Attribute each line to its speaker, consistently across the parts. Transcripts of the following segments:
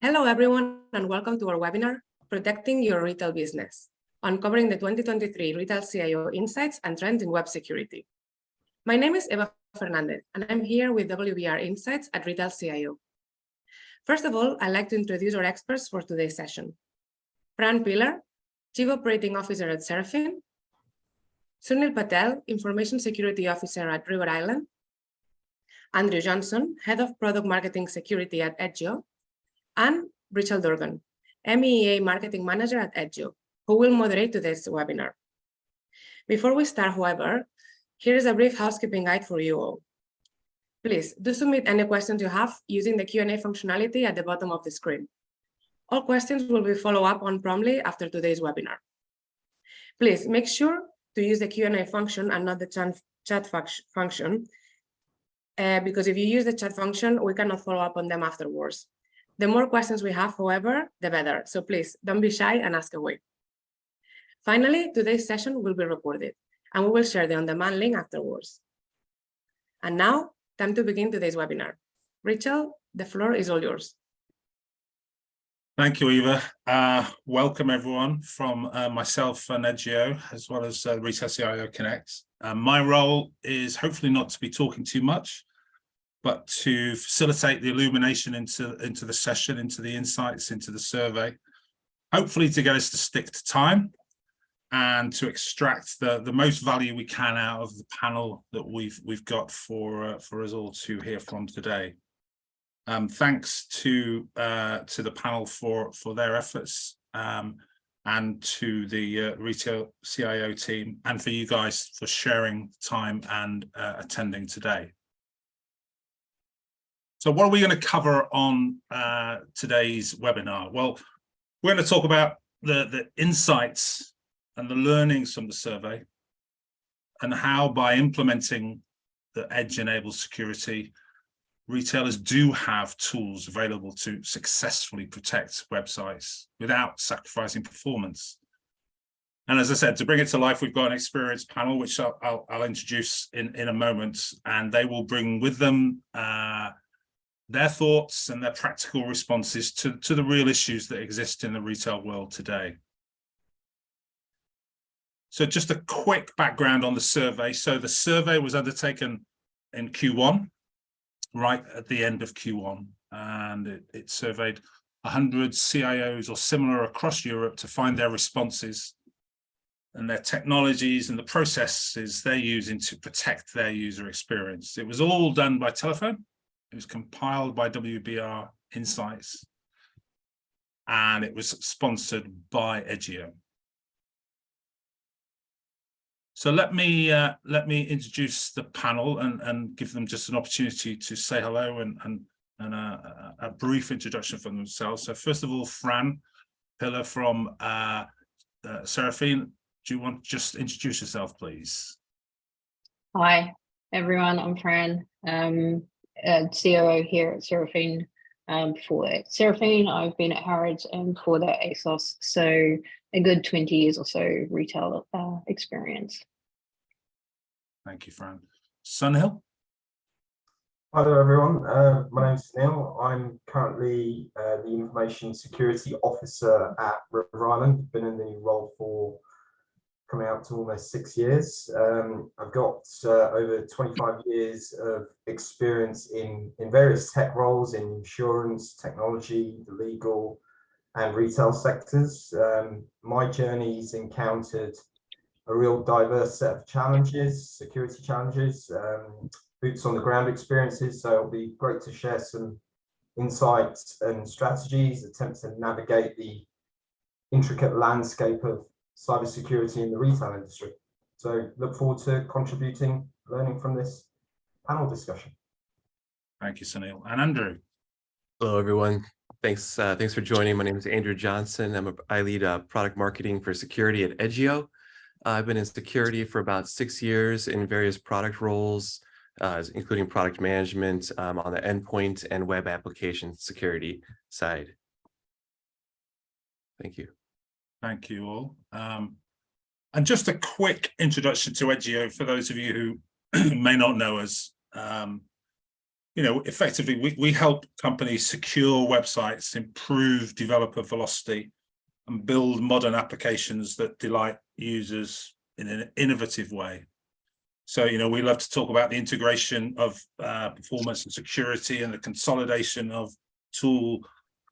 Speaker 1: Hello, everyone, and welcome to our webinar, Protecting Your Retail Business, uncovering the 2023 Retail CIO Insights and Trends in Web Security. My name is Eva Fernandez, and I'm here with WBR Insights at Retail CIO. First of all, I'd like to introduce our experts for today's session. Fran, Chief Operating Officer at Seraphine, Sunil Patel, Information Security Officer at River Island, Andrew Johnson, Head of Product Marketing Security at Edgio, and Rachel Dorgan, EMEA Marketing Manager at Edgio, who will moderate today's webinar. Before we start, however, here is a brief housekeeping guide for you all. Please do submit any questions you have using the Q&A functionality at the bottom of the screen. All questions will be followed up on promptly after today's webinar. Please make sure to use the Q&A function and not the chat function, because if you use the chat function, we cannot follow up on them afterwards. The more questions we have, however, the better. So please don't be shy and ask away. Finally, today's session will be recorded, and we will share the on-demand link afterwards. And now, time to begin today's webinar. Rachel, the floor is all yours.
Speaker 2: Thank you, Eva. Welcome, everyone, from myself and Edgio, as well as Retail CIO Connect. My role is hopefully not to be talking too much, but to facilitate the illumination into the session, into the insights, into the survey, hopefully to get us to stick to time and to extract the most value we can out of the panel that we've got for us all to hear from today. Thanks to the panel for their efforts, and to the Retail CIO team, and for you guys for sharing time and attending today. So what are we going to cover on today's webinar? Well, we're going to talk about the insights and the learnings from the survey, and how by implementing the edge-enabled security, retailers do have tools available to successfully protect websites without sacrificing performance. And as I said, to bring it to life, we've got an experienced panel, which I'll introduce in a moment, and they will bring with them their thoughts and their practical responses to the real issues that exist in the retail world today. So just a quick background on the survey. So the survey was undertaken in Q1, right at the end of Q1, and it surveyed 100 CIOs or similar across Europe to find their responses and their technologies and the processes they're using to protect their user experience. It was all done by telephone. It was compiled by WBR Insights, and it was sponsored by Edgio. So let me introduce the panel and give them just an opportunity to say hello and a brief introduction from themselves. So first of all, Fran Pillar from Seraphine, do you want to just introduce yourself, please?
Speaker 3: Hi, everyone. I'm Fran, COO here at Seraphine. For Seraphine, I've been at Harrods, and for that ASOS, so a good 20 years or so retail experience.
Speaker 2: Thank you, Fran. Sunil?
Speaker 4: Hi there, everyone. My name's Sunil. I'm currently the Information Security Officer at River Island. Been in the role for coming out to almost 6 years. I've got over 25 years of experience in various tech roles in insurance, technology, the legal, and retail sectors. My journey's encountered a real diverse set of challenges, security challenges, boots on the ground experiences. So it'll be great to share some insights and strategies, attempt to navigate the intricate landscape of cybersecurity in the retail industry. So look forward to contributing, learning from this panel discussion.
Speaker 2: Thank you, Sunil. And Andrew?
Speaker 5: Hello, everyone. Thanks for joining. My name is Andrew Johnson. I lead product marketing for security at Edgio. I've been in security for about 6 years in various product roles, including product management on the endpoint and web application security side. Thank you.
Speaker 2: Thank you all. And just a quick introduction to Edgio for those of you who may not know us. effectively we help companies secure websites, improve developer velocity, and build modern applications that delight users in an innovative way. So, we love to talk about the integration of performance and security and the consolidation of tool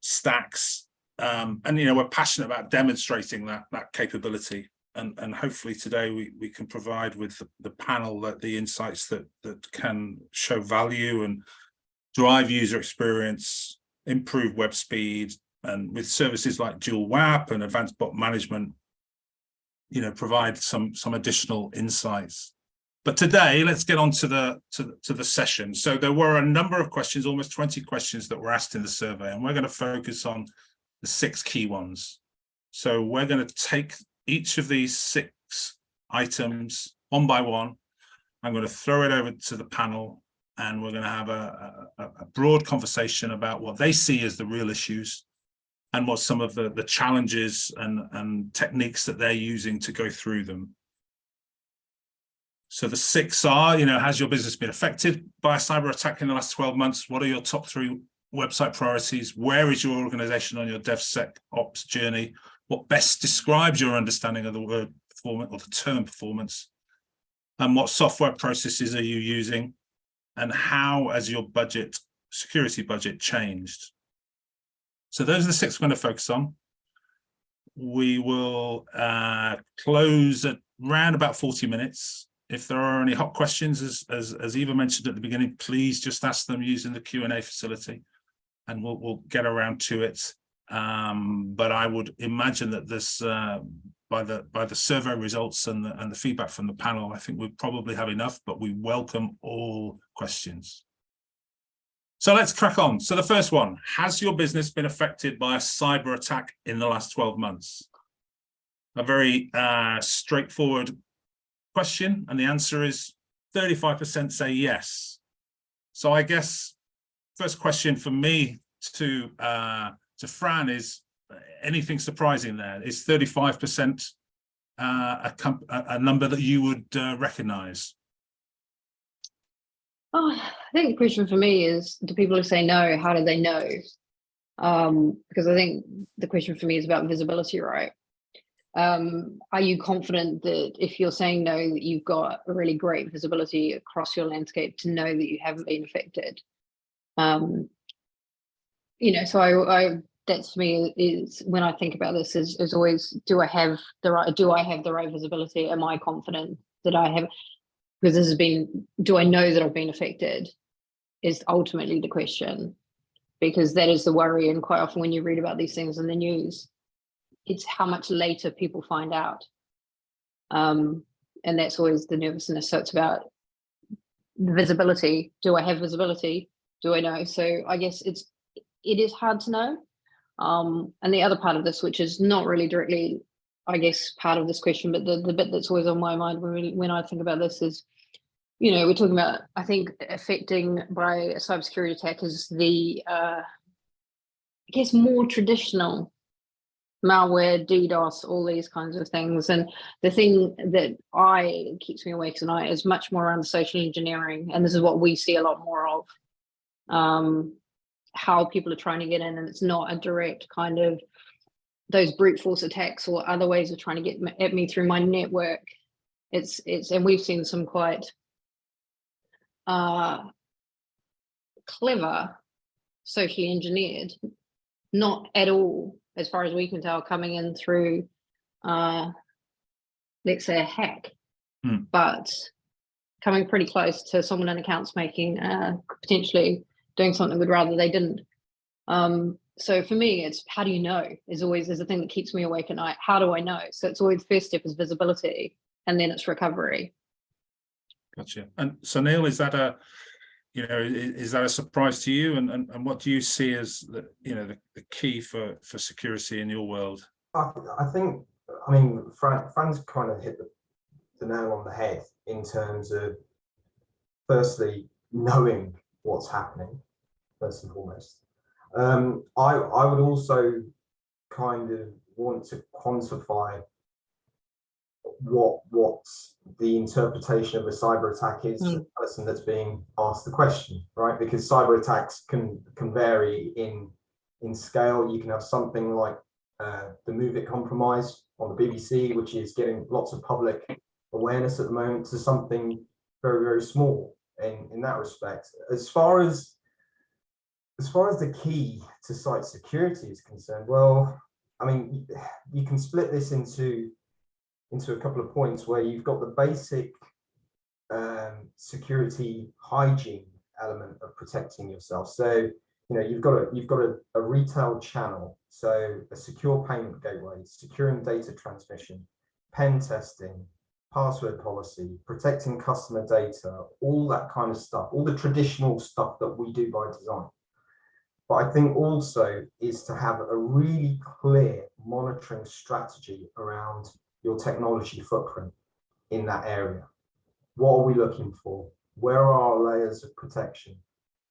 Speaker 2: stacks. And, we're passionate about demonstrating that capability. And hopefully today we can provide with the panel the insights that can show value and drive user experience, improve web speed, and with services like dual WAP and advanced bot management, provide some additional insights. But today, let's get on to the session. So there were a number of questions, almost 20 questions that were asked in the survey, and we're going to focus on the 6 key ones. So we're going to take each of these 6 items one by one. I'm going to throw it over to the panel, and we're going to have a broad conversation about what they see as the real issues and what some of the challenges and techniques that they're using to go through them. So the 6 are, has your business been affected by a cyber attack in the last 12 months? What are your top 3 website priorities? Where is your organization on your DevSecOps journey? What best describes your understanding of the word performance or the term performance? And what software processes are you using? And how has your security budget changed? So those are the 6 we're going to focus on. We will close at around about 40 minutes. If there are any hot questions, as Eva mentioned at the beginning, please just ask them using the Q&A facility, and we'll get around to it. But I would imagine that this, by the survey results and the feedback from the panel, I think we probably have enough, but we welcome all questions. So let's crack on. So the first one, has your business been affected by a cyber attack in the last 12 months? A very straightforward question, and the answer is 35% say yes. So I guess first question for me to Fran is, anything surprising there? Is 35% a number that you would recognize?
Speaker 3: Oh, I think the question for me is, do people who say no, how do they know? Because I think the question for me is about visibility, right? Are you confident that if you're saying no, that you've got a really great visibility across your landscape to know that you haven't been affected? So I that's to me is when I think about this is always, do I have the right visibility? Am I confident that I have? Because this has been, do I know that I've been affected? Is ultimately the question, because that is the worry. And quite often when you read about these things in the news, it's how much later people find out. And that's always the nervousness. So it's about the visibility. Do I have visibility? Do I know? So I guess it is hard to know. And the other part of this, which is not really directly, I guess, part of this question, but the bit that's always on my mind when I think about this is, we're talking about, I think, affecting by a cybersecurity attack is the, I guess, more traditional malware, DDoS, all these kinds of things. And the thing that keeps me awake at night is much more around social engineering. And this is what we see a lot more of, how people are trying to get in, and it's not a direct kind of those brute force attacks or other ways of trying to get at me through my network. And we've seen some quite clever, socially engineered, not at all, as far as we can tell, coming in through, let's say, a hack, but coming pretty close to someone in accounts making, potentially doing something we'd rather they didn't. So for me, it's how do you know is the thing that keeps me awake at night. How do I know? So it's always first step is visibility, and then it's recovery.
Speaker 2: Gotcha. And Sunil, is that a surprise to you? And what do you see as the key for security in your world?
Speaker 4: I think, Fran's kind of hit the nail on the head in terms of, firstly, knowing what's happening, first and foremost. I would also kind of want to quantify what the interpretation of a cyber attack is to the person that's being asked the question, right? Because cyber attacks can vary in scale. You can have something like the Move It compromise on the BBC, which is getting lots of public awareness at the moment, to something very, very small in that respect. As far as the key to site security is concerned, well, I mean, you can split this into a couple of points where you've got the basic security hygiene element of protecting yourself. So, you know, you've got a retail channel, so a secure payment gateway, securing data transmission, pen testing, password policy, protecting customer data, all that kind of stuff, all the traditional stuff that we do by design. But I think also is to have a really clear monitoring strategy around your technology footprint in that area. What are we looking for? Where are our layers of protection?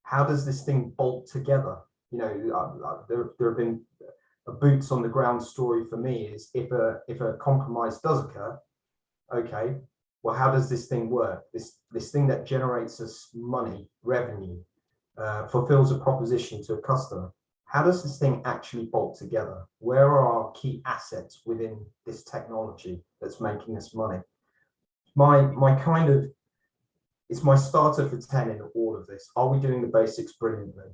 Speaker 4: How does this thing bolt together? You know, there have been a boots on the ground story for me is if a compromise does occur, okay, well, how does this thing work? This thing that generates us money, revenue, fulfills a proposition to a customer. How does this thing actually bolt together? Where are our key assets within this technology that's making us money? It's my starter for 10 in all of this. Are we doing the basics brilliantly?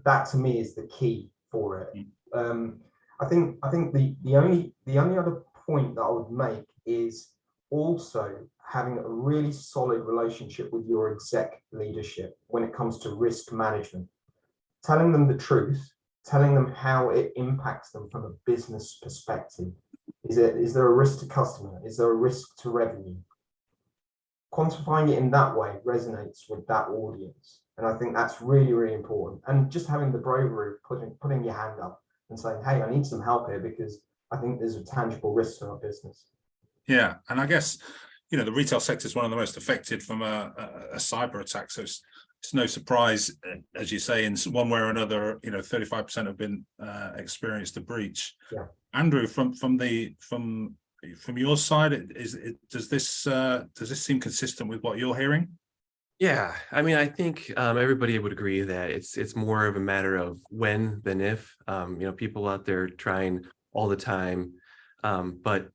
Speaker 4: That to me is the key for it. I think the only other point that I would make is also having a really solid relationship with your exec leadership when it comes to risk management, telling them the truth, telling them how it impacts them from a business perspective. Is there a risk to customer? Is there a risk to revenue? Quantifying it in that way resonates with that audience. And I think that's really, really important. And just having the bravery of putting your hand up and saying, hey, I need some help here because I think there's a tangible risk to our business. Yeah,
Speaker 2: and I guess, you know, the retail sector is one of the most affected from a cyber attack. So it's no surprise, as you say, in one way or another, you know, 35% have been experienced a breach.
Speaker 4: Yeah.
Speaker 2: Andrew, from your side, does this seem consistent with what you're hearing?
Speaker 5: Yeah, I mean, I think everybody would agree that it's more of a matter of when than if. You know, people out there trying all the time, but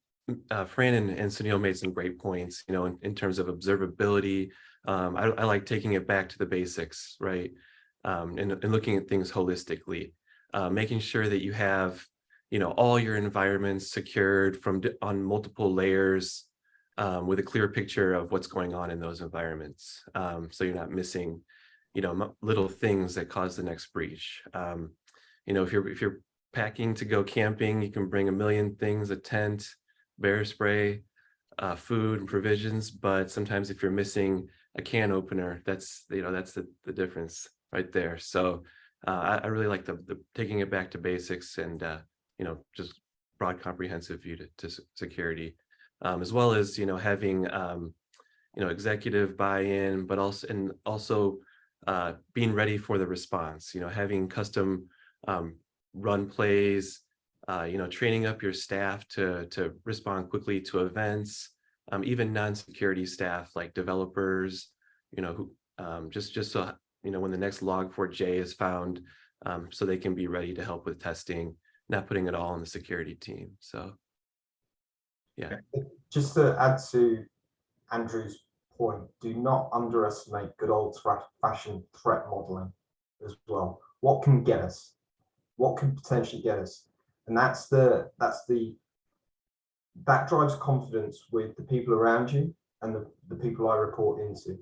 Speaker 5: Fran and Sunil made some great points, you know, in terms of observability. I like taking it back to the basics, right? And looking at things holistically, making sure that you have, you know, all your environments secured on multiple layers with a clear picture of what's going on in those environments. So you're not missing, you know, little things that cause the next breach. You know, if you're packing to go camping, you can bring a million things, a tent, bear spray, food and provisions, but sometimes if you're missing a can opener, that's the difference right there. So I really like the taking it back to basics and you know, just broad comprehensive view to security, as well as, you know, having you know, executive buy-in, but also being ready for the response, you know, having custom run plays, you know, training up your staff to respond quickly to events, even non-security staff like developers, you know, who just so, you know, when the next log4j is found, so they can be ready to help with testing, not putting it all on the security team. So, yeah.
Speaker 4: Just to add to Andrew's point, do not underestimate good old-fashioned threat modeling as well. What can get us? What could potentially get us? And that drives confidence with the people around you and the people I report into.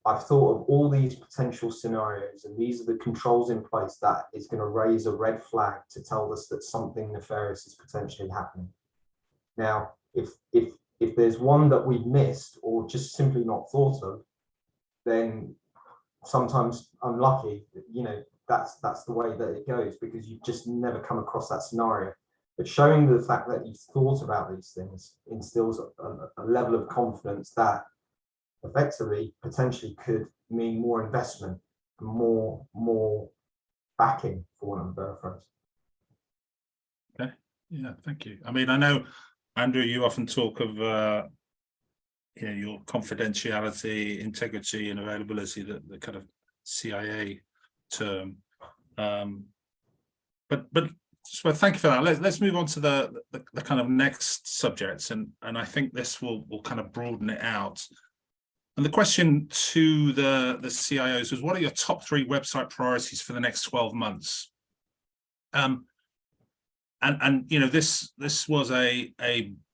Speaker 4: I've thought of all these potential scenarios, and these are the controls in place that is going to raise a red flag to tell us that something nefarious is potentially happening. Now, if there's one that we've missed or just simply not thought of, then sometimes unlucky, you know, that's the way that it goes, because you just never come across that scenario. But showing the fact that you've thought about these things instills a level of confidence that effectively potentially could mean more investment, more backing, for one of the better phrase.
Speaker 2: Okay, yeah, thank you. I mean, I know Andrew, you often talk of your confidentiality, integrity, and availability, the kind of CIA term. But so thank you for that. Let's move on to the kind of next subjects, and I think this will kind of broaden it out. And the question to the CIOs was, what are your top 3 website priorities for the next 12 months? And this was a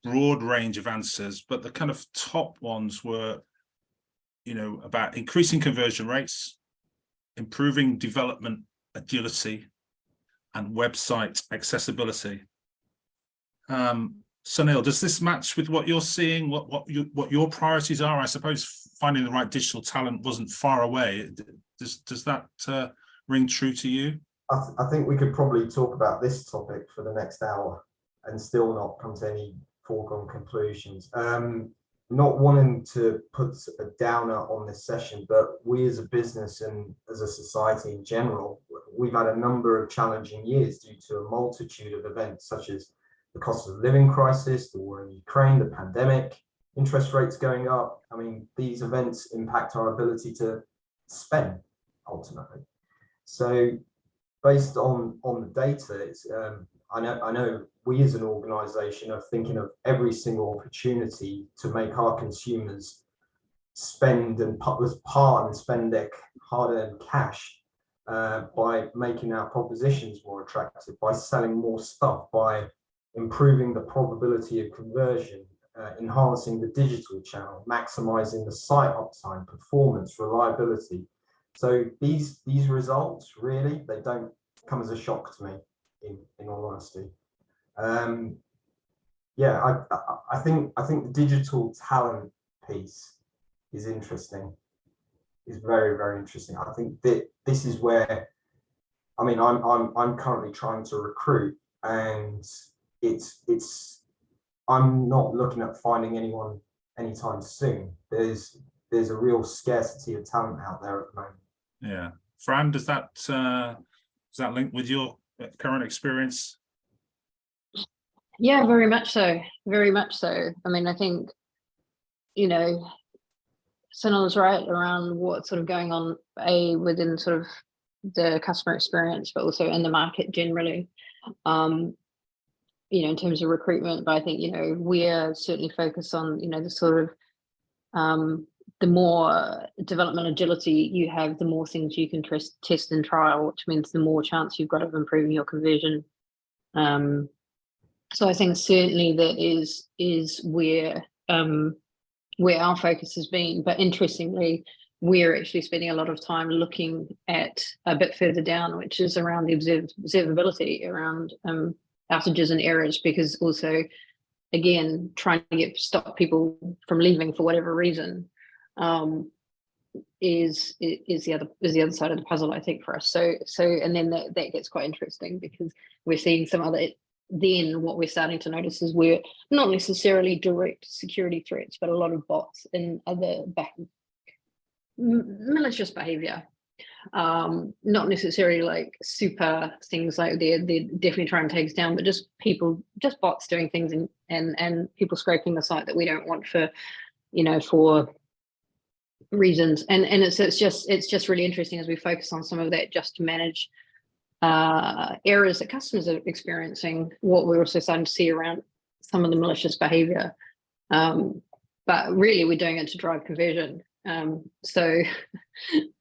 Speaker 2: broad range of answers, but the kind of top ones were, about increasing conversion rates, improving development agility, and website accessibility. Sunil, does this match with what you're seeing? What your priorities are? I suppose finding the right digital talent wasn't far away. Does that ring true to you?
Speaker 4: I think we could probably talk about this topic for the next hour and still not come to any foregone conclusions. Not wanting to put a downer on this session, but we as a business and as a society in general, we've had a number of challenging years due to a multitude of events such as the cost of living crisis, the war in Ukraine, the pandemic, interest rates going up. I mean, these events impact our ability to spend ultimately. So based on the data, it's, I know we as an organization are thinking of every single opportunity to make our consumers spend and part and spend their hard-earned cash by making our propositions more attractive, by selling more stuff, by improving the probability of conversion, enhancing the digital channel, maximizing the site uptime, performance, reliability. So these results really, they don't come as a shock to me, in all honesty. Yeah, I think the digital talent piece is interesting. Is very, very interesting. I think that this is where, I mean, I'm currently trying to recruit, and I'm not looking at finding anyone anytime soon. There's a real scarcity of talent out there at the moment.
Speaker 2: Yeah, Fran, does that link with your current experience?
Speaker 3: Yeah, very much so. Very much so. I mean, I think, Sunil is right around what's sort of going on within sort of the customer experience, but also in the market generally. In terms of recruitment, but I think, we are certainly focused on, the sort of the more development agility you have, the more things you can test and trial, which means the more chance you've got of improving your conversion. So I think certainly that is where our focus has been. But interestingly, we're actually spending a lot of time looking at a bit further down, which is around the observability around outages and errors, because also, again, trying to stop people from leaving for whatever reason is the other side of the puzzle, I think, for us. So and then that gets quite interesting, because we're seeing some other. Then what we're starting to notice is we're not necessarily direct security threats, but a lot of bots and other malicious behavior. Not necessarily like super things like they're definitely trying to take us down, but just bots doing things and people scraping the site that we don't want for reasons. And it's just really interesting as we focus on some of that, just to manage errors that customers are experiencing, what we're also starting to see around some of the malicious behavior. But really we're doing it to drive conversion. So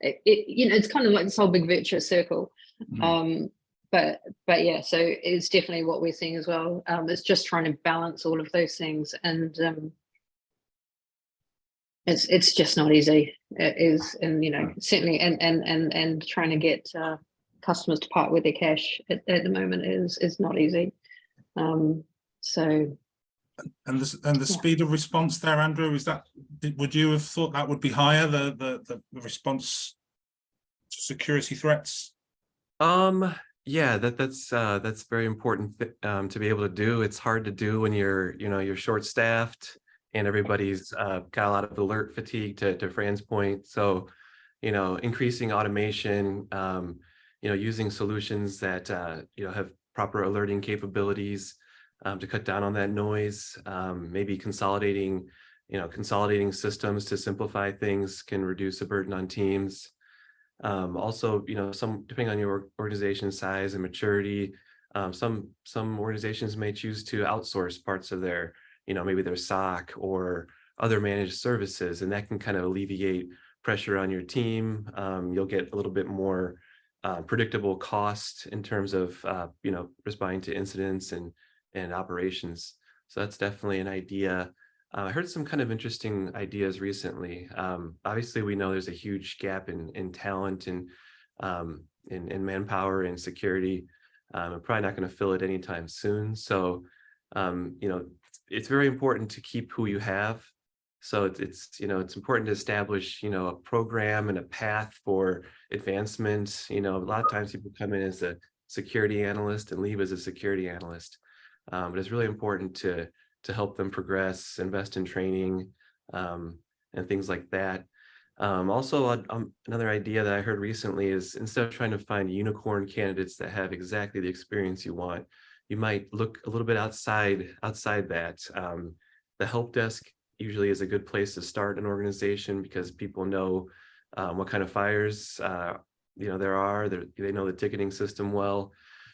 Speaker 3: it's kind of like this whole big virtuous circle. But yeah, so it's definitely what we're seeing as well. It's just trying to balance all of those things, and it's just not easy. It is, and certainly and trying to get customers to part with their cash at the moment is not easy. So.
Speaker 2: And the speed of response there, Andrew, would you have thought that would be higher, the response to security threats?
Speaker 5: Yeah, that's very important to be able to do. It's hard to do when you're short-staffed and everybody's got a lot of alert fatigue, to Fran's point. So, increasing automation, using solutions that have proper alerting capabilities, to cut down on that noise. Maybe consolidating systems to simplify things can reduce the burden on teams. Also, depending on your organization size and maturity, some organizations may choose to outsource parts of their, maybe their SOC or other managed services, and that can kind of alleviate pressure on your team. You'll get a little bit more predictable cost in terms of, responding to incidents and operations. So that's definitely an idea. I heard some kind of interesting ideas recently. Obviously, we know there's a huge gap in talent and in manpower and security. I'm probably not going to fill it anytime soon. So, it's very important to keep who you have. So it's important to establish, a program and a path for advancement. A lot of times people come in as a security analyst and leave as a security analyst. But it's really important to help them progress, invest in training, and things like that. Also, another idea that I heard recently is, instead of trying to find unicorn candidates that have exactly the experience you want, you might look a little bit outside that. The help desk usually is a good place to start an organization, because people know what kind of fires there are. They know the ticketing system well.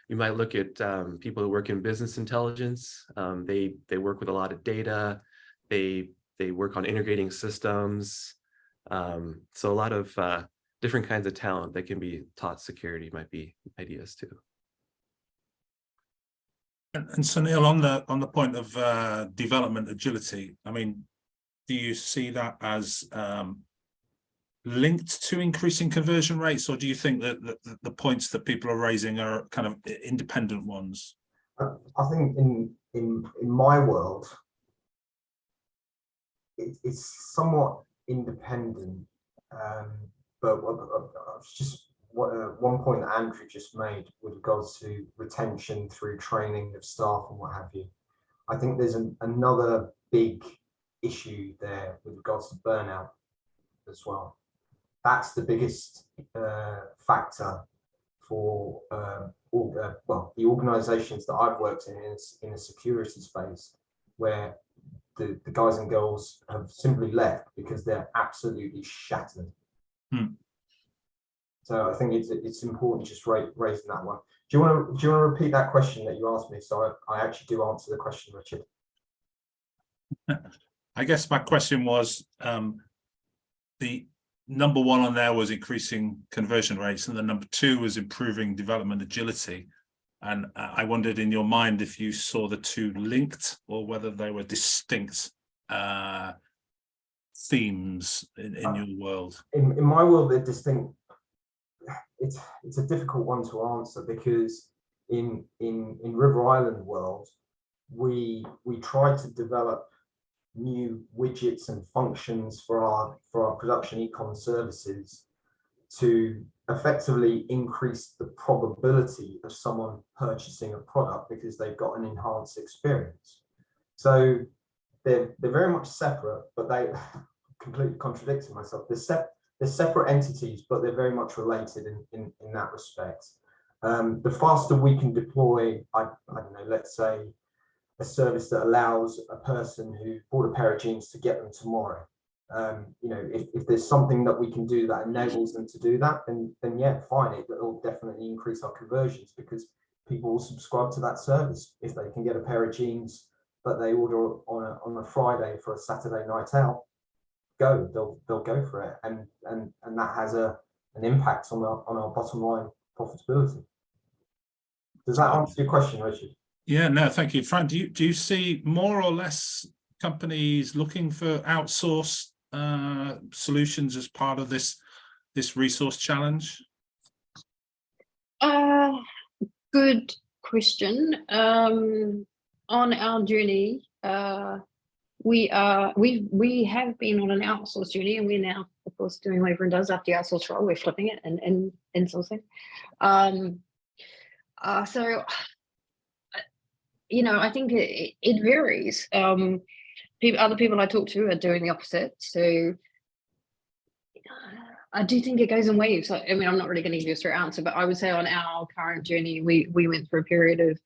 Speaker 5: You might look at people who work in business intelligence. They work with a lot of data. They work on integrating systems. So a lot of different kinds of talent that can be taught security might be ideas too.
Speaker 2: And Sunil, on the point of development agility, I mean, do you see that as linked to increasing conversion rates, or do you think that the points that people are raising are kind of independent ones?
Speaker 4: I think in my world, it's somewhat independent, but just one point that Andrew just made with regards to retention through training of staff and what have you. I think there's another big issue there with regards to burnout as well. That's the biggest factor for the organizations that I've worked in a security space, where the guys and girls have simply left because they're absolutely shattered. So I think it's important just raising that one. Do you want to repeat that question that you asked me, so I actually do answer the question, Richard?
Speaker 2: I guess my question was, the number one on there was increasing conversion rates, and the number two was improving development agility. And I wondered, in your mind, if you saw the two linked, or whether they were distinct themes in your world.
Speaker 4: In my world, they're distinct. It's a difficult one to answer, because in River Island world, we try to develop new widgets and functions for our production e-com services to effectively increase the probability of someone purchasing a product because they've got an enhanced experience. So they're very much separate, but they completely contradicting myself. They're separate entities, but they're very much related in that respect. The faster we can deploy, I don't know, let's say a service that allows a person who bought a pair of jeans to get them tomorrow. If there's something that we can do that enables them to do that, then yeah, fine. It will definitely increase our conversions, because people will subscribe to that service if they can get a pair of jeans that they order on a Friday for a Saturday night out. They'll go for it, and that has an impact on our bottom line profitability. Does that answer your question, Richard?
Speaker 2: Yeah, no, thank you. Fran, do you see more or less companies looking for outsourced solutions as part of this resource challenge?
Speaker 3: Good question. On our journey, we have been on an outsource journey, and we're now, of course, doing what everyone does after the outsource role. We're flipping it and insourcing. So, I think it varies. Other people I talk to are doing the opposite. So I do think it goes in waves. I mean, I'm not really going to give you a straight answer, but I would say on our current journey, we went through a period of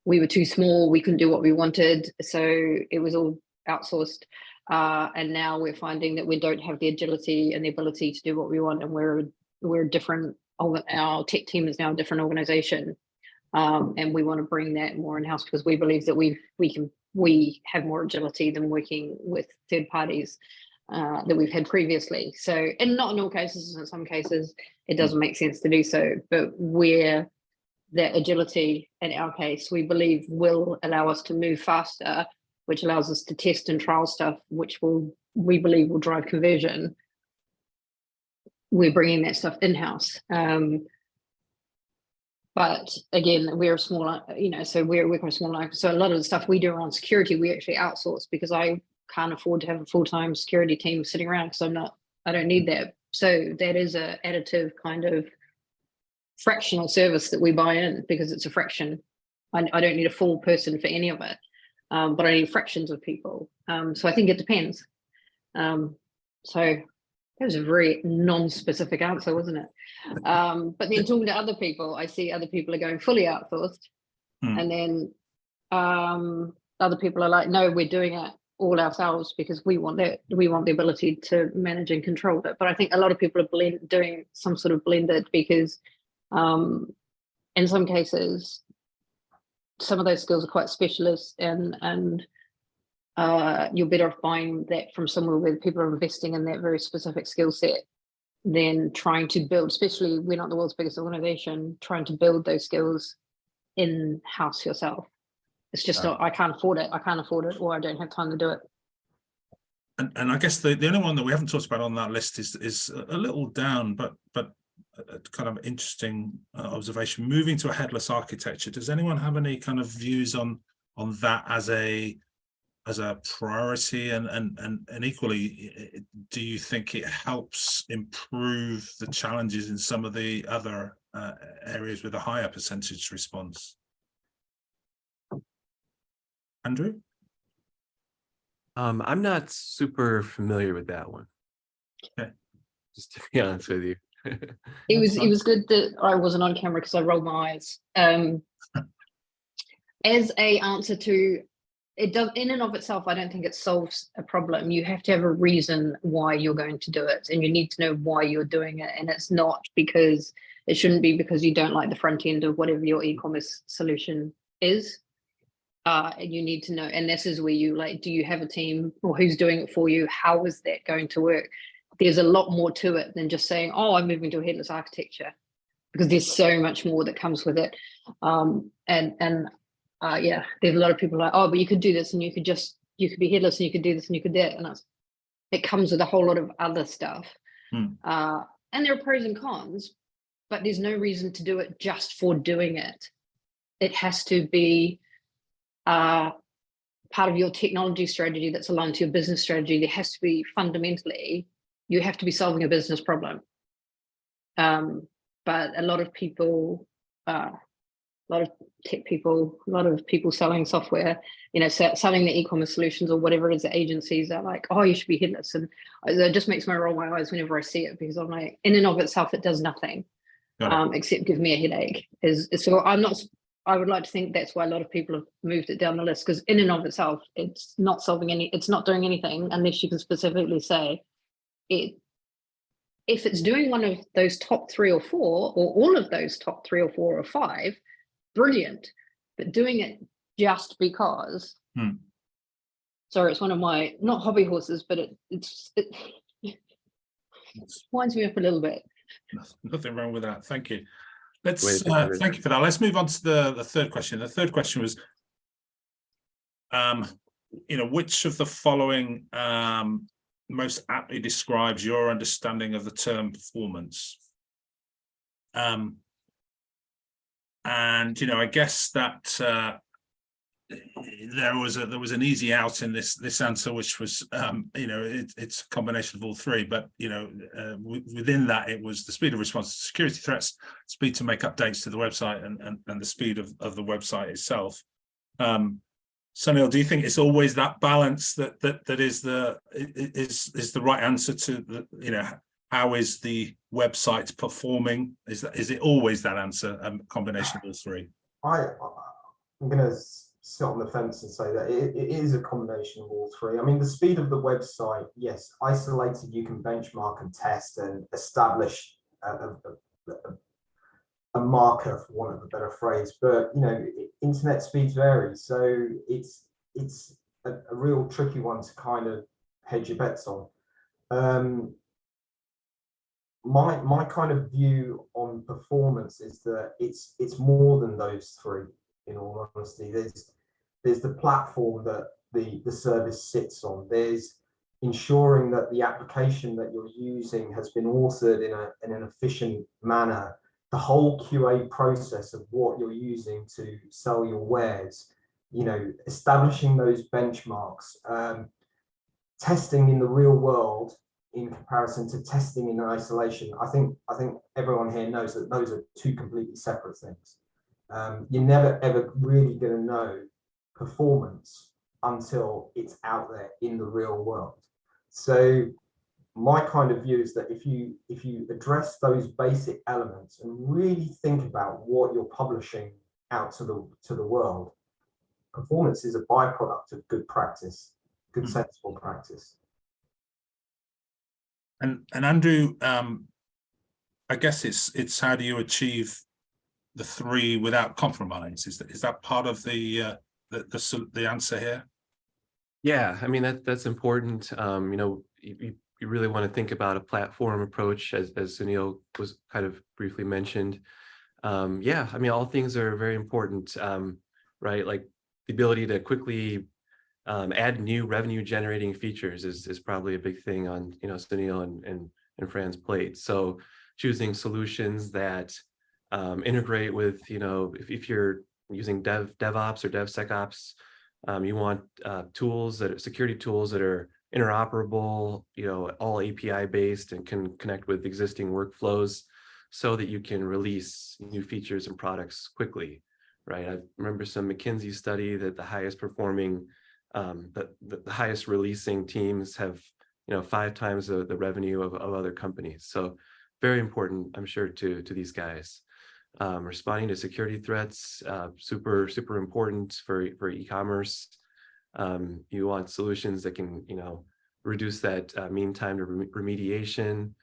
Speaker 3: we were too small, we couldn't do what we wanted, so it was all outsourced. And now we're finding that we don't have the agility and the ability to do what we want, and we're different. Our tech team is now a different organization, and we want to bring that more in-house because we believe that we have more agility than working with third parties that we've had previously. So, and not in all cases, in some cases it doesn't make sense to do so, but where that agility, in our case, we believe will allow us to move faster, which allows us to test and trial stuff, which we believe will drive conversion. We're bringing that stuff in-house. But again, we're a smaller, so we're a smaller, so a lot of the stuff we do around security, we actually outsource because I can't afford to have a full-time security team sitting around because I don't need that. So that is a additive kind of fractional service that we buy in because it's a fraction. I don't need a full person for any of it, but I need fractions of people. So I think it depends. So that was a very non-specific answer, wasn't it? But then talking to other people, I see other people are going fully outsourced, and then other people are like, no, we're doing it all ourselves because we want the ability to manage and control it. But I think a lot of people are doing some sort of blended because in some cases, some of those skills are quite specialist, and you're better off buying that from somewhere where people are investing in that very specific skill set than trying to build, especially we're not the world's biggest organization, trying to build those skills in-house yourself. It's just not, I can't afford it, or I don't have time to do it.
Speaker 2: And I guess the only one that we haven't talked about on that list is a little down, but a kind of interesting observation. Moving to a headless architecture. Does anyone have any kind of views on that as a priority, and equally, do you think it helps improve the challenges in some of the other areas with a higher percentage response? Andrew?
Speaker 5: I'm not super familiar with that one.
Speaker 2: Okay.
Speaker 5: Just to be honest with you.
Speaker 3: It was good that I wasn't on camera because I rolled my eyes. As a answer to it, does in and of itself, I don't think it solves a problem. You have to have a reason why you're going to do it, and you need to know why you're doing it. And it's not because it shouldn't be because you don't like the front end of whatever your e-commerce solution is. And you need to know, and this is where you do you have a team, or who's doing it for you? How is that going to work? There's a lot more to it than just saying, oh, I'm moving to a headless architecture, because there's so much more that comes with it. Yeah, there's a lot of people like, oh, but you could do this, and you could be headless, and you could do this, and you could do that. And it comes with a whole lot of other stuff. And there are pros and cons, but there's no reason to do it just for doing it. It has to be part of your technology strategy that's aligned to your business strategy. There has to be, fundamentally, you have to be solving a business problem. But a lot of people, a lot of tech people, a lot of people selling software, selling the e-commerce solutions or whatever it is, the agencies are like, oh, you should be headless. And it just makes me roll my eyes whenever I see it, because I'm like, in and of itself, it does nothing except give me a headache. So I would like to think that's why a lot of people have moved it down the list, because in and of itself, it's not doing anything unless you can specifically say it. If it's doing one of those top 3 or 4, or all of those top 3 or 4 or 5, brilliant. But doing it just because, sorry, it's one of my, not hobby horses, but it winds me up a little bit.
Speaker 2: Nothing wrong with that. Thank you. Let's thank you for that. Let's move on to the third question. The third question was, which of the following most aptly describes your understanding of the term performance? And I guess that there was an easy out in this answer, which was it's a combination of all 3, but within that, it was the speed of response to security threats, speed to make updates to the website, and the speed of the website itself. Sunil, do you think it's always that balance that is the right answer to how is the website performing? Is it always that answer, a combination of all 3?
Speaker 4: I'm going to sit on the fence and say that it is a combination of all three. I mean, the speed of the website, yes, isolated, you can benchmark and test and establish a marker, for want of a better phrase, but you know, internet speeds vary, so it's a real tricky one to kind of hedge your bets on. My kind of view on performance is that it's more than those three. In all honesty, there's the platform that the service sits on. There's ensuring that the application that you're using has been authored in an efficient manner. The whole QA process of what you're using to sell your wares, you know, establishing those benchmarks, testing in the real world in comparison to testing in isolation. I think everyone here knows that those are two completely separate things. You're never ever really going to know performance until it's out there in the real world. So my kind of view is that if you address those basic elements and really think about what you're publishing out to the world, performance is a byproduct of good practice, good sensible practice.
Speaker 2: And Andrew, I guess it's how do you achieve the three without compromise? Is that part of the answer here?
Speaker 5: Yeah, I mean that's important. You know, you really want to think about a platform approach, as Sunil was kind of briefly mentioned. Yeah, I mean all things are very important, right? Like the ability to quickly add new revenue generating features is probably a big thing on, you know, Sunil and Fran's plate. So choosing solutions that integrate with, you know, if you're using DevOps or DevSecOps, you want security tools that are interoperable, you know, all API based and can connect with existing workflows so that you can release new features and products quickly, right? I remember some McKinsey study that the highest performing, the highest releasing teams have, you know, 5 times the revenue of other companies. So very important, I'm sure, to these guys. Responding to security threats, super important for e-commerce. You want solutions that can, you know, reduce that mean time to remediation,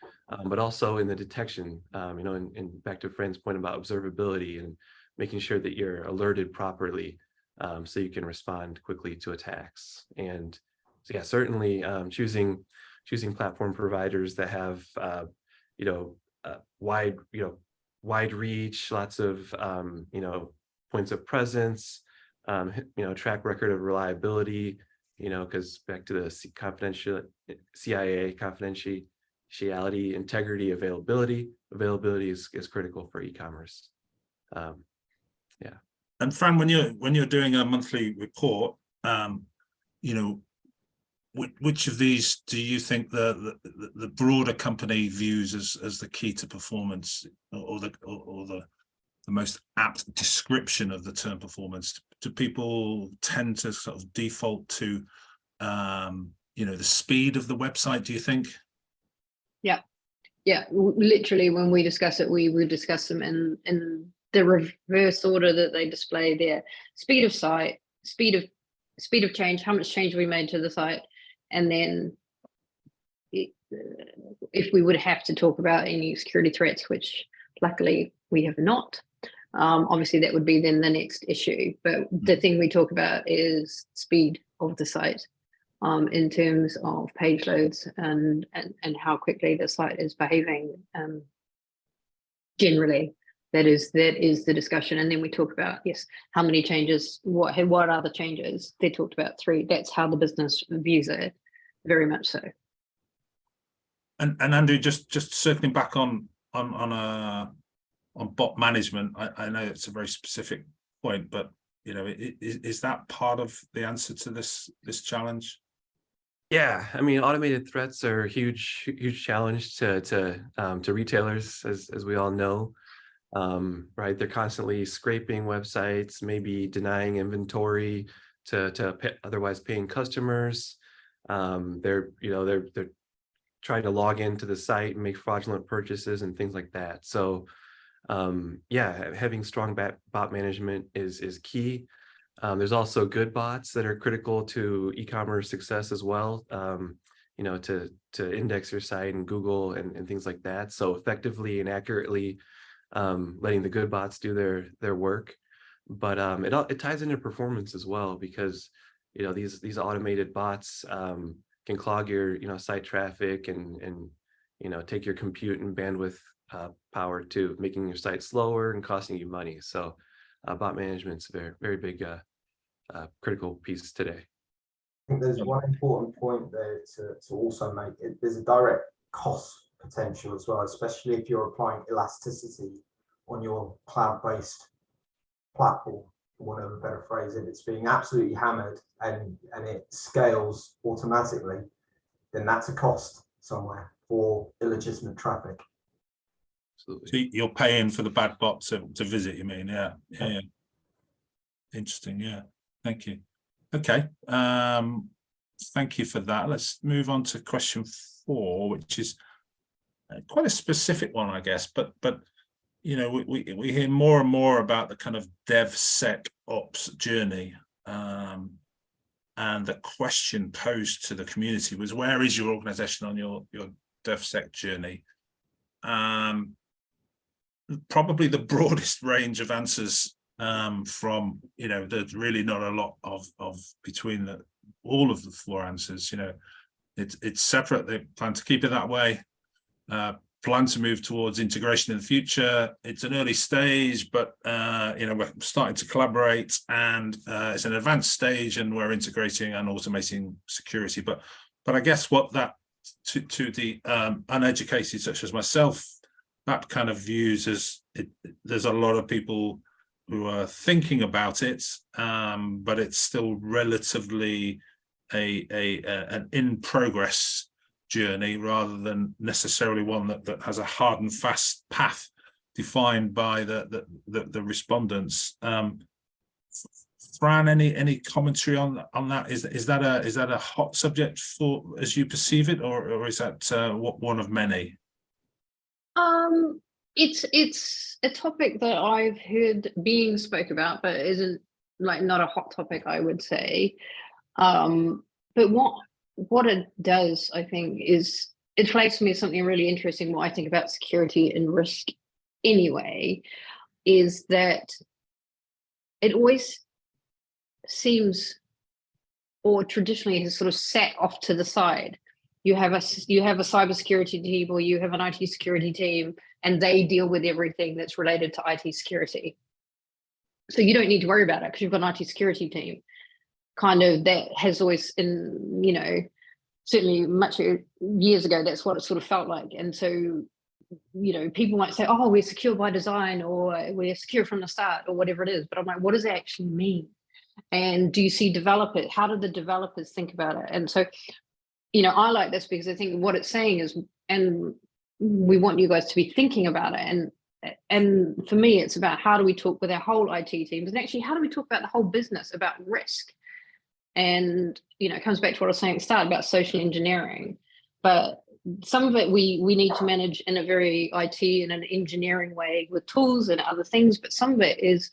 Speaker 5: but also in the detection, you know, and back to Fran's point about observability and making sure that you're alerted properly, so you can respond quickly to attacks. And so, yeah, certainly choosing platform providers that have, you know, wide reach, lots of, you know, points of presence, you know, track record of reliability, you know, because back to the CIA confidentiality, integrity, availability is critical for e-commerce. Yeah.
Speaker 2: And Fran, when you're doing a monthly report, you know, which of these do you think the broader company views as the key to performance, or the most apt description of the term performance? Do people tend to sort of default to, you know, the speed of the website, do you think?
Speaker 3: Yeah, literally when we discuss it, we would discuss them in the reverse order that they display there. Speed of site, speed of change, how much change we made to the site, and then if we would have to talk about any security threats, which luckily we have not, obviously that would be then the next issue. But the thing we talk about is speed of the site, in terms of page loads and how quickly the site is behaving. Generally, that is the discussion. And then we talk about, yes, how many changes, what are the changes? They talked about 3. That's how the business views it, very much so.
Speaker 2: And Andrew, just circling back on bot management, I know it's a very specific point, but you know, is that part of the answer to this challenge?
Speaker 5: Yeah, I mean, automated threats are a huge challenge to retailers, as we all know. Right, they're constantly scraping websites, maybe denying inventory to otherwise paying customers. They're trying to log into the site and make fraudulent purchases and things like that. So yeah, having strong bot management is key. There's also good bots that are critical to e-commerce success as well, you know, to index your site in Google and things like that. So effectively and accurately letting the good bots do their work. But it ties into performance as well, because, you know, these automated bots can clog your, you know, site traffic and you know, take your compute and bandwidth power too, making your site slower and costing you money. So bot management's a very big critical piece today.
Speaker 4: I think there's one important point there to also make. There's a direct cost potential as well, especially if you're applying elasticity on your cloud-based platform, for want of a better phrase. If it's being absolutely hammered and it scales automatically, then that's a cost somewhere for illegitimate traffic.
Speaker 5: Absolutely.
Speaker 2: So you're paying for the bad bot to visit, you mean? Yeah. Interesting. Yeah. Thank you. Okay. Thank you for that. Let's move on to question 4, which is quite a specific one, I guess. But you know, we hear more and more about the kind of DevSecOps journey, and the question posed to the community was, where is your organization on your DevSec journey? Probably the broadest range of answers, from, you know, there's really not a lot of between all of the 4 answers. You know, it's separate. They plan to keep it that way. Plan to move towards integration in the future. It's an early stage, but you know, we're starting to collaborate, and it's an advanced stage, and we're integrating and automating security. But I guess what that to the uneducated such as myself, that kind of views as there's a lot of people who are thinking about it, but it's still relatively an in progress journey, rather than necessarily one that has a hard and fast path defined by the respondents. Fran, any commentary on that? Is that a hot subject for, as you perceive it, or is that one of many?
Speaker 3: It's a topic that I've heard being spoke about, but isn't not a hot topic, I would say. But what it does, I think, is it flags me as something really interesting. What I think about security and risk anyway, is that it always seems, or traditionally has sort of sat off to the side. You have a cybersecurity team, or you have an IT security team, and they deal with everything that's related to IT security. So you don't need to worry about it because you've got an IT security team. Kind of, that has always, in, you know, certainly much years ago, that's what it sort of felt like. And so, you know, people might say, oh, we're secure by design, or we're secure from the start, or whatever it is. But I'm like, what does that actually mean? And do you see developers? How do the developers think about it? And so, you know, I like this because I think what it's saying is, and we want you guys to be thinking about it. And for me, it's about how do we talk with our whole IT teams, and actually how do we talk about the whole business about risk? And, you know, it comes back to what I was saying at the start about social engineering. But some of it we need to manage in a very IT and an engineering way with tools and other things. But some of it is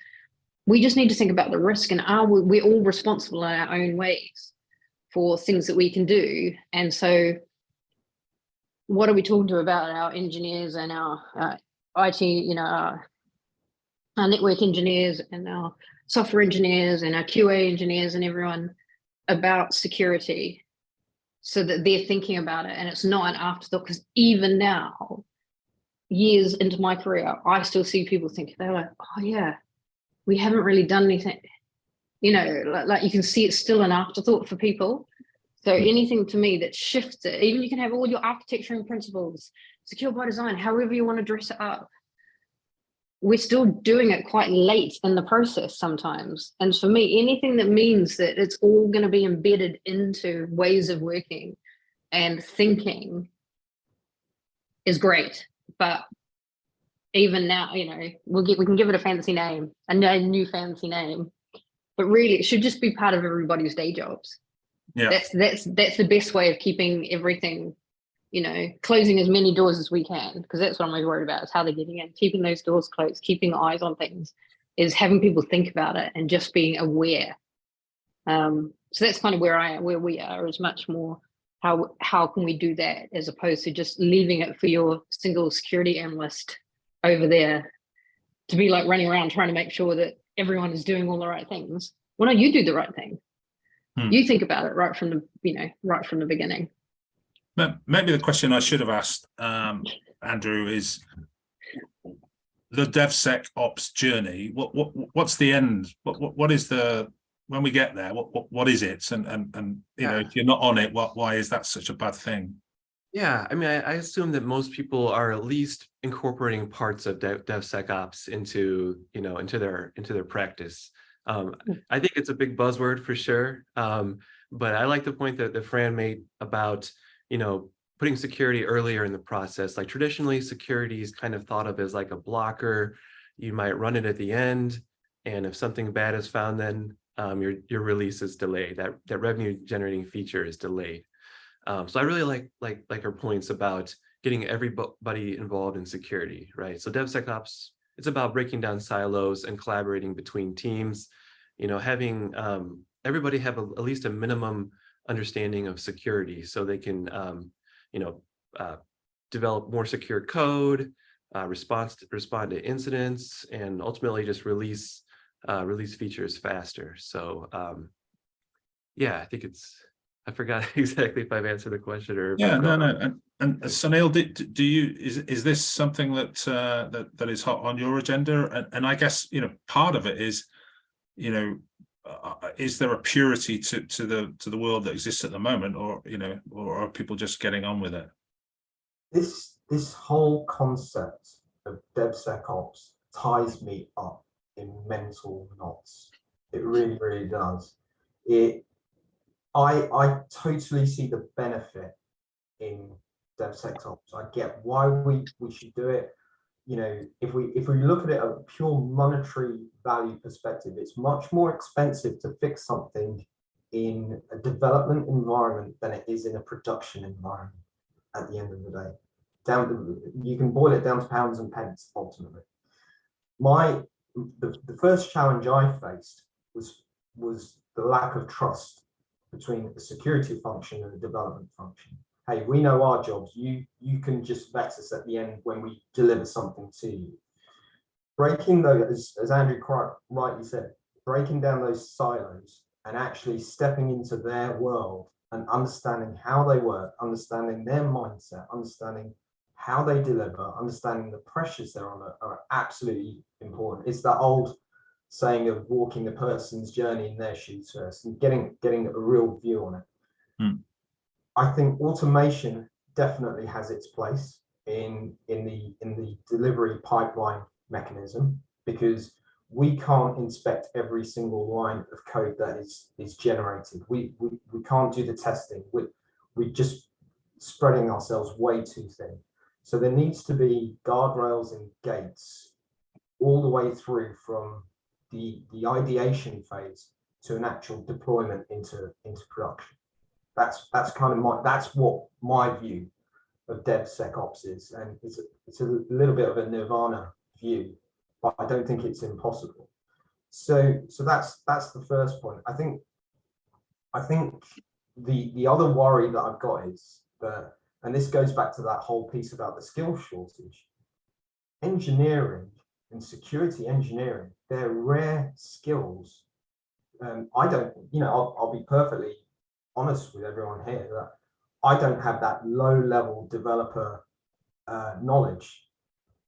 Speaker 3: we just need to think about the risk, and we're all responsible in our own ways for things that we can do. And so what are we talking to about our engineers and our IT, you know, our network engineers and our software engineers and our QA engineers and everyone about security, so that they're thinking about it and it's not an afterthought? Because even now, years into my career, I still see people thinking, they're like, oh yeah, we haven't really done anything. You know, like you can see it's still an afterthought for people. So anything to me that shifts it, even you can have all your architecture and principles, secure by design, however you want to dress it up, we're still doing it quite late in the process sometimes. And for me, anything that means that it's all going to be embedded into ways of working and thinking is great. But even now, you know, we can give it a fancy name, a new fancy name, but really it should just be part of everybody's day jobs. Yeah, that's the best way of keeping everything, you know, closing as many doors as we can, because that's what I'm really worried about, is how they're getting in, keeping those doors closed, keeping eyes on things, is having people think about it and just being aware. So that's kind of where we are, is much more how can we do that, as opposed to just leaving it for your single security analyst over there to be like running around trying to make sure that everyone is doing all the right things. Well, no, you do the right thing. You think about it right from the beginning.
Speaker 2: Maybe the question I should have asked, Andrew, is the DevSecOps journey. What's the end? What is the, when we get there? What is it? And you know, if you're not on it, why is that such a bad thing?
Speaker 5: Yeah, I mean, I assume that most people are at least incorporating parts of DevSecOps into their practice. I think it's a big buzzword for sure, but I like the point that Fran made about putting security earlier in the process. Like traditionally, security is kind of thought of as like a blocker. You might run it at the end, and if something bad is found, then your release is delayed. That revenue generating feature is delayed. So I really like her points about getting everybody involved in security, right? So DevSecOps, it's about breaking down silos and collaborating between teams. Having everybody have at least a minimum understanding of security, so they can develop more secure code, respond to incidents, and ultimately just release features faster. So yeah, I think I forgot exactly if I've answered the question or.
Speaker 2: Yeah, no. And Sunil, do you is this something that is hot on your agenda? And I guess part of it is, is there a purity to the world that exists at the moment, or are people just getting on with it?
Speaker 4: This whole concept of DevSecOps ties me up in mental knots. It really, really does. I totally see the benefit in DevSecOps. I get why we should do it. If we look at it at a pure monetary value perspective, it's much more expensive to fix something in a development environment than it is in a production environment. At the end of the day, you can boil it down to pounds and pence. Ultimately, the first challenge I faced was the lack of trust between the security function and the development function. Hey, we know our jobs. You can just vet us at the end when we deliver something to you. Breaking those, as Andrew rightly said, breaking down those silos and actually stepping into their world and understanding how they work, understanding their mindset, understanding how they deliver, understanding the pressures they're on are absolutely important. It's that old saying of walking the person's journey in their shoes first and getting a real view on it. I think automation definitely has its place in the delivery pipeline mechanism, because we can't inspect every single line of code that is generated. We can't do the testing. We're just spreading ourselves way too thin. So there needs to be guardrails and gates all the way through from the ideation phase to an actual deployment into production. That's what my view of DevSecOps is, and it's a little bit of a nirvana view, but I don't think it's impossible. So that's the first point. I think the other worry that I've got is that, and this goes back to that whole piece about the skill shortage. Engineering and security engineering, they're rare skills. I don't, I'll be perfectly honest with everyone here that I don't have that low-level developer knowledge.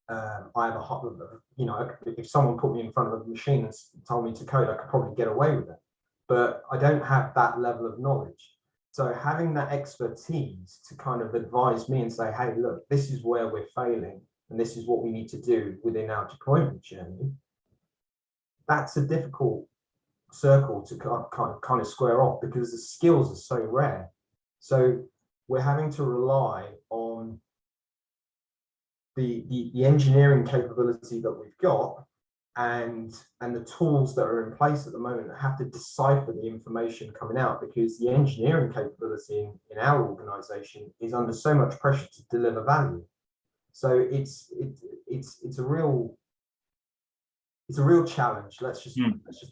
Speaker 4: I have if someone put me in front of a machine and told me to code, I could probably get away with it, but I don't have that level of knowledge. So having that expertise to kind of advise me and say, hey, look, this is where we're failing, and this is what we need to do within our deployment journey. That's a difficult circle to kind of square off, because the skills are so rare. So we're having to rely on the engineering capability that we've got and the tools that are in place at the moment that have to decipher the information coming out, because the engineering capability in our organization is under so much pressure to deliver value. So it's a real it's a real challenge. Let's just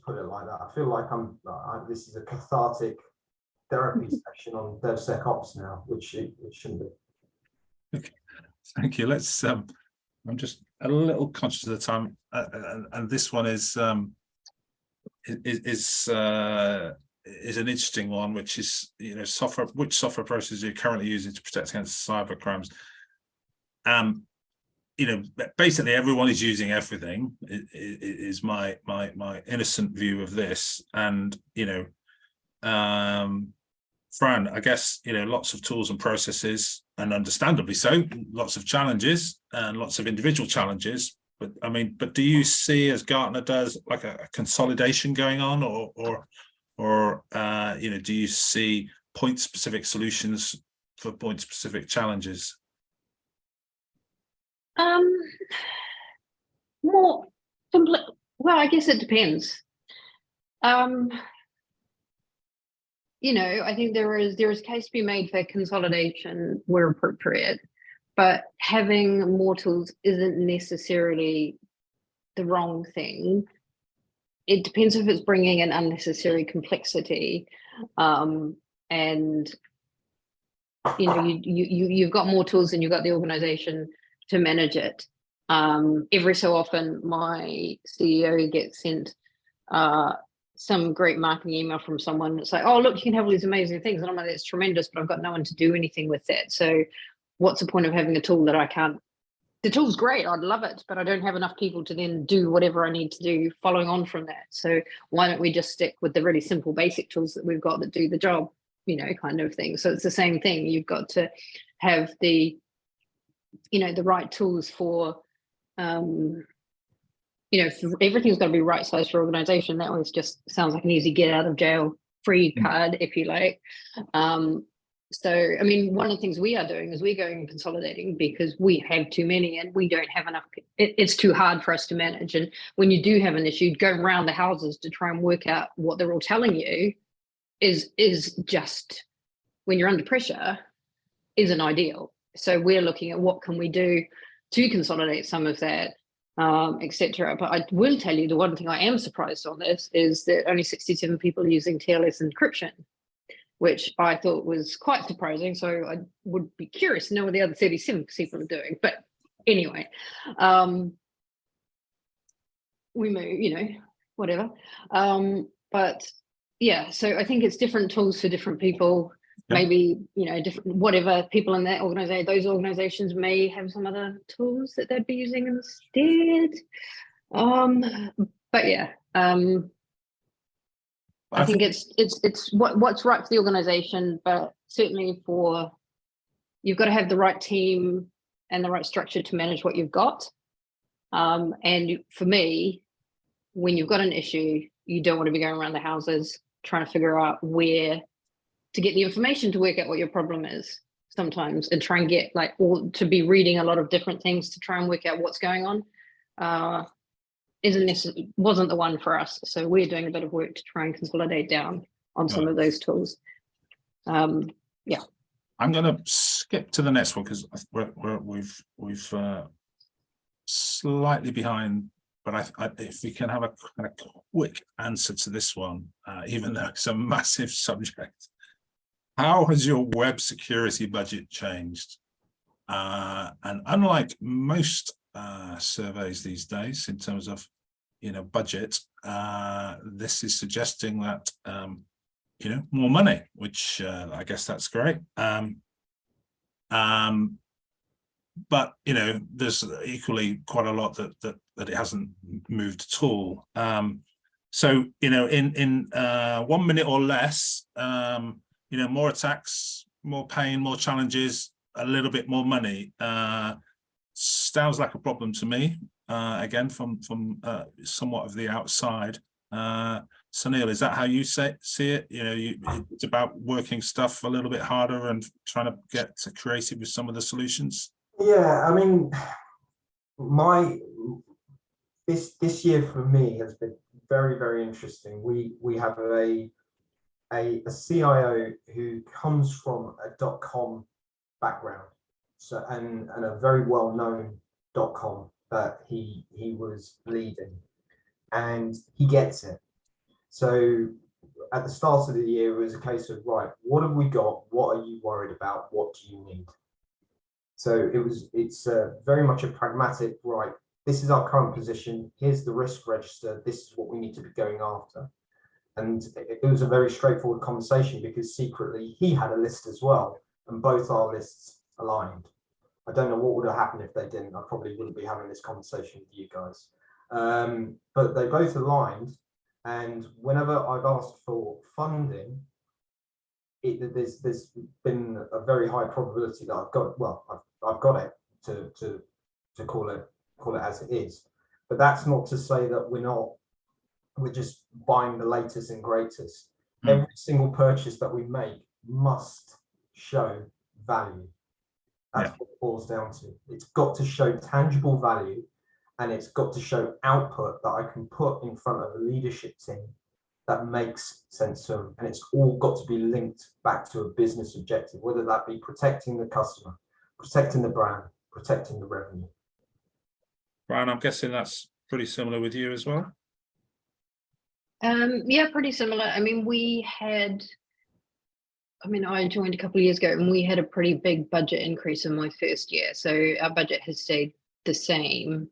Speaker 4: put it like that. I feel like this is a cathartic therapy session on DevSecOps now, which it shouldn't be.
Speaker 2: Okay. Thank you. Let's. I'm just a little conscious of the time, and this one is an interesting one, which is, you know, which software processes are you currently using to protect against cyber crimes? You know, basically everyone is using everything. Is my innocent view of this, and you know, Fran, I guess, you know, lots of tools and processes, and understandably so, lots of challenges and lots of individual challenges. But I mean, do you see, as Gartner does, like a consolidation going on, or you know, do you see point-specific solutions for point-specific challenges?
Speaker 3: More complex. Well, I guess it depends. You know, I think there is case to be made for consolidation where appropriate, but having more tools isn't necessarily the wrong thing. It depends if it's bringing in unnecessary complexity, and you know, you've got more tools and you've got the organization to manage it. Every so often, my CEO gets sent some great marketing email from someone. It's like, oh, look, you can have all these amazing things. And I'm like, that's tremendous, but I've got no one to do anything with that. So what's the point of having a tool that I can't? The tool's great, I'd love it, but I don't have enough people to then do whatever I need to do following on from that. So why don't we just stick with the really simple basic tools that we've got that do the job, you know, kind of thing. So it's the same thing. You've got to have the, you know, the right tools for, you know, everything's got to be right sized for organization. That always just sounds like an easy get out of jail free card, if you like. So, I mean, one of the things we are doing is we're going and consolidating because we have too many and we don't have enough. It's too hard for us to manage. And when you do have an issue, going around the houses to try and work out what they're all telling you is just, when you're under pressure, isn't ideal. So we're looking at what can we do to consolidate some of that, etc. But I will tell you, the one thing I am surprised on this is that only 67 people are using TLS encryption, which I thought was quite surprising. So I would be curious to know what the other 37 people are doing. But anyway, we move, you know, whatever. But yeah, so I think it's different tools for different people. Yep. Maybe, you know, different, whatever people in that organization, those organizations may have some other tools that they'd be using instead. But yeah, I think it's what's right for the organization, but certainly for, you've got to have the right team and the right structure to manage what you've got. And for me, when you've got an issue, you don't want to be going around the houses trying to figure out where to get the information to work out what your problem is sometimes, and try and get like all to be reading a lot of different things to try and work out what's going on. Wasn't the one for us. So we're doing a bit of work to try and consolidate down on some of those tools. Yeah.
Speaker 2: I'm going to skip to the next one because we've slightly behind, but if we can have a kind of quick answer to this one, even though it's a massive subject. How has your web security budget changed? And unlike most surveys these days in terms of, you know, budget, this is suggesting that you know, more money, which I guess that's great. But you know, there's equally quite a lot that it hasn't moved at all. So you know, in 1 minute or less, you know, more attacks, more pain, more challenges, a little bit more money. Sounds like a problem to me. Again, from somewhat of the outside. Sunil, is that how you see it? You know, it's about working stuff a little bit harder and trying to get creative with some of the solutions.
Speaker 4: Yeah, I mean, this year for me has been very, very interesting. We have a CIO who comes from a .com background, so and a very well-known .com that he was leading, and he gets it. So at the start of the year, it was a case of, right, what have we got? What are you worried about? What do you need? So it's very much a pragmatic, right, this is our current position. Here's the risk register. This is what we need to be going after. And it was a very straightforward conversation because secretly he had a list as well, and both our lists aligned. I don't know what would have happened if they didn't. I probably wouldn't be having this conversation with you guys. But they both aligned, and whenever I've asked for funding, there's been a very high probability that I've got. Well, I've got it to call it as it is. But that's not to say that we're just buying the latest and greatest. Every single purchase that we make must show value. That's what it boils down to. It's got to show tangible value, and it's got to show output that I can put in front of a leadership team that makes sense to them. And it's all got to be linked back to a business objective, whether that be protecting the customer, protecting the brand, protecting the revenue.
Speaker 2: Fran, I'm guessing that's pretty similar with you as well.
Speaker 3: Yeah, pretty similar. I mean, I joined a couple of years ago, and we had a pretty big budget increase in my first year. So our budget has stayed the same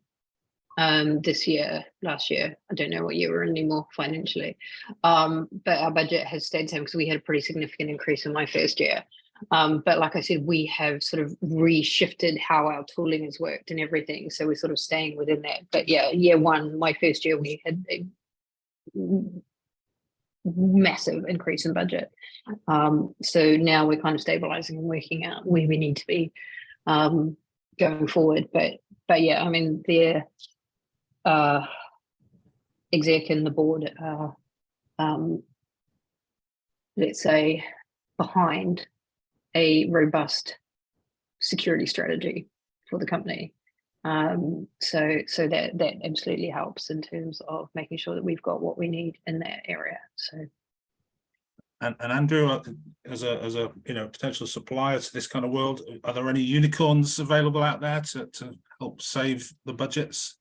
Speaker 3: this year. Last year, I don't know what year we're in anymore financially, but our budget has stayed the same because we had a pretty significant increase in my first year. But like I said, we have sort of reshifted how our tooling has worked and everything, so we're sort of staying within that. But yeah, year one, my first year, we had a massive increase in budget. So now we're kind of stabilizing and working out where we need to be going forward. But yeah, I mean, the exec and the board are, let's say, behind a robust security strategy for the company. So that absolutely helps in terms of making sure that we've got what we need in that area. So,
Speaker 2: and Andrew, as a potential supplier to this kind of world, are there any unicorns available out there to help save the budgets?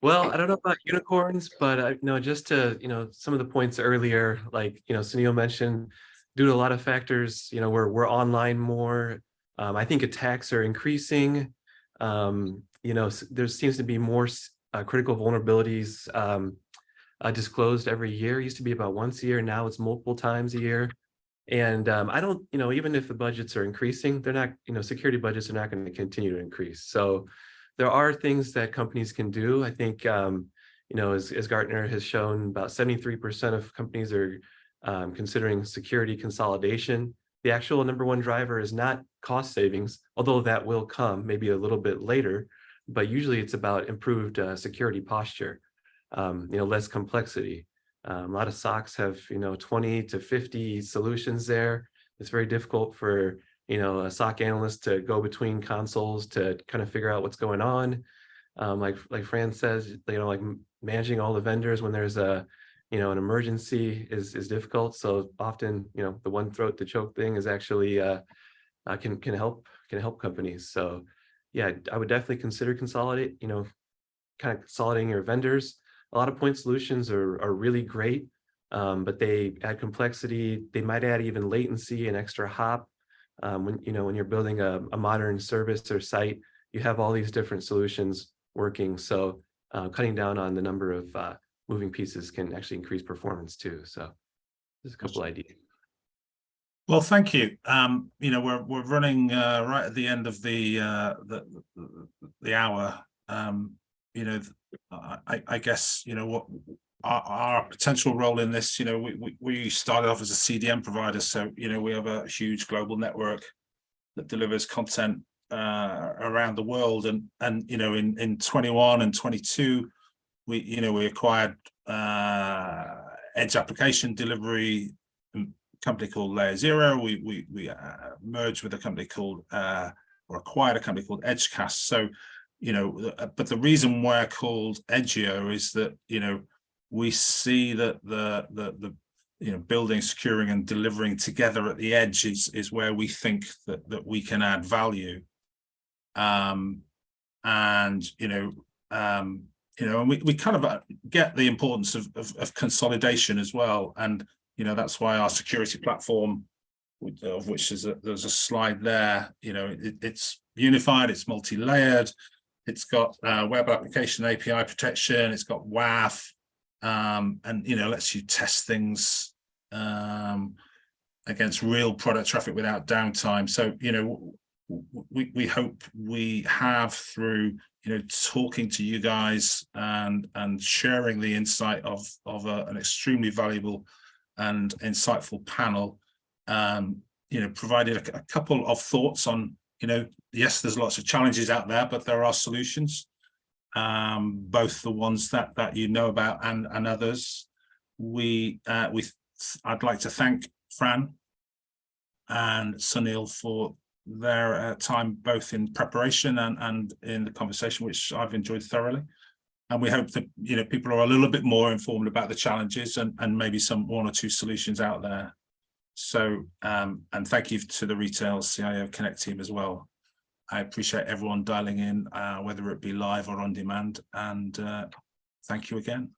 Speaker 5: Well, I don't know about unicorns, but just to some of the points earlier, like Sunil mentioned, due to a lot of factors, we're online more. I think attacks are increasing. There seems to be more critical vulnerabilities disclosed every year. It used to be about once a year. Now it's multiple times a year. And I don't, even if the budgets are increasing, they're not, security budgets are not going to continue to increase. So there are things that companies can do. I think, as Gartner has shown, about 73% of companies are considering security consolidation. The actual number one driver is not cost savings, although that will come maybe a little bit later, but usually it's about improved security posture, less complexity. A lot of SOCs have 20 to 50 solutions there. It's very difficult for a SOC analyst to go between consoles to kind of figure out what's going on. Like Fran says, like managing all the vendors when there's an emergency is difficult. So often, the one throat to choke thing is actually can help companies. So yeah, I would definitely consider kind of consolidating your vendors. A lot of point solutions are really great, but they add complexity. They might add even latency and extra hop. When you're building a modern service or site, you have all these different solutions working. So cutting down on the number of moving pieces can actually increase performance too. So there's a couple ideas.
Speaker 2: Well, thank you. We're running right at the end of the hour. I guess what our potential role in this. We started off as a CDN provider, so we have a huge global network that delivers content around the world, and in 21 and 22. We acquired edge application delivery company called Layer Zero. We merged with a company called or acquired a company called Edgecast. So but the reason we're called Edgio is that we see that the building, securing, and delivering together at the edge is where we think that we can add value. and we kind of get the importance of consolidation as well. And, that's why our security platform, of which there's a slide there, it's unified, it's multi-layered, it's got web application API protection, it's got WAF, and, lets you test things against real product traffic without downtime. So, we hope we have, through talking to you guys and sharing the insight of an extremely valuable and insightful panel, provided a couple of thoughts on, yes, there's lots of challenges out there, but there are solutions, both the ones that you know about and others. I'd like to thank Fran and Sunil for their time, both in preparation and in the conversation, which I've enjoyed thoroughly. And we hope that people are a little bit more informed about the challenges and maybe one or two solutions out there. So and thank you to the Retail CIO Connect team as well. I appreciate everyone dialing in, whether it be live or on demand, and thank you again.